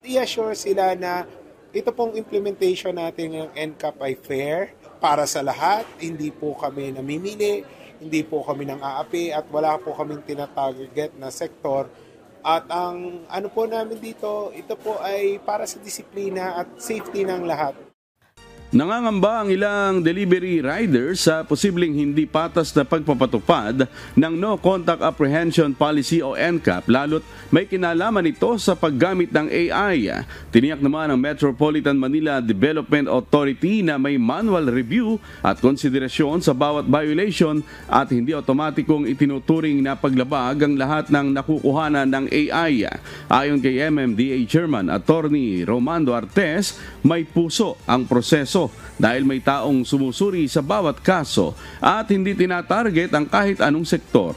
i-assure sila na ito pong implementation natin ng NCAP ay fair para sa lahat. Hindi po kami namimili, hindi po kami nang aapi at wala po kaming tinatarget na sektor. At ang ano po namin dito, ito po ay para sa disiplina at safety ng lahat. Nangangamba ang ilang delivery riders sa posibleng hindi patas na pagpapatupad ng No Contact Apprehension Policy o NCAP lalo't may kinalaman ito sa paggamit ng AI. Tiniyak naman ng Metropolitan Manila Development Authority na may manual review at konsiderasyon sa bawat violation at hindi otomatikong itinuturing na paglabag ang lahat ng nakukuhanan ng AI. Ayon kay MMDA Chairman Attorney Romando Artes, may puso ang proseso dahil may taong sumusuri sa bawat kaso at hindi tinatarget ang kahit anong sektor.